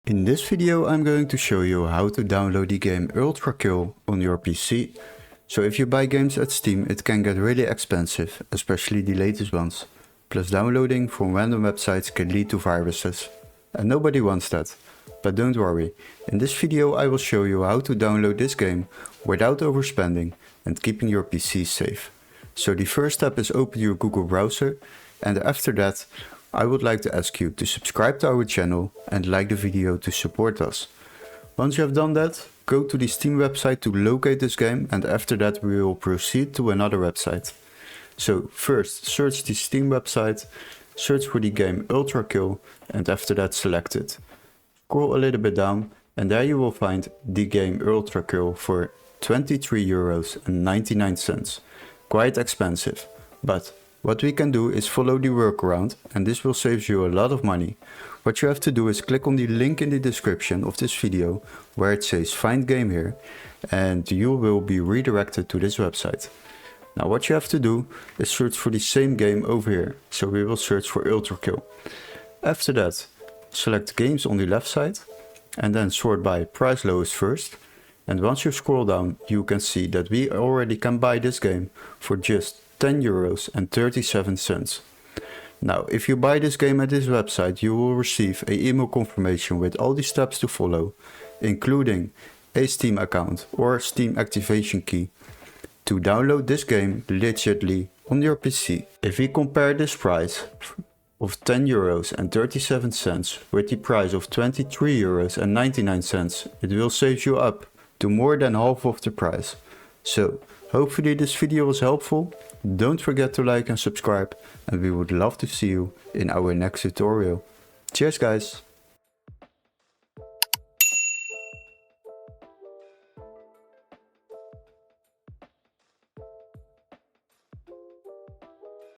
In this video I'm going to show you how to download the game ULTRAKILL on your PC. So if you buy games at Steam it can get really expensive, especially the latest ones. Plus downloading from random websites can lead to viruses. And nobody wants that. But don't worry, in this video I will show you how to download this game without overspending and keeping your PC safe. So the first step is open your Google browser, and after that I would like to ask you to subscribe to our channel and like the video to support us. Once you have done that, go to the Steam website to locate this game, and after that we will proceed to another website. So first search the Steam website, search for the game ULTRAKILL, and after that select it. Scroll a little bit down and there you will find the game ULTRAKILL for €23.99. Quite expensive, but what we can do is follow the workaround, and this will save you a lot of money. What you have to do is click on the link in the description of this video where it says find game here, and you will be redirected to this website. Now what you have to do is search for the same game over here, so we will search for ULTRAKILL. After that select games on the left side and then sort by price lowest first, and once you scroll down you can see that we already can buy this game for just €10.37. Now if you buy this game at this website you will receive an email confirmation with all the steps to follow, including a Steam account or Steam activation key to download this game legitly on your PC. If we compare this price of €10.37 with the price of €23.99, it will save you up to more than half of the price. So hopefully this video was helpful. Don't forget to like and subscribe, and we would love to see you in our next tutorial. Cheers guys!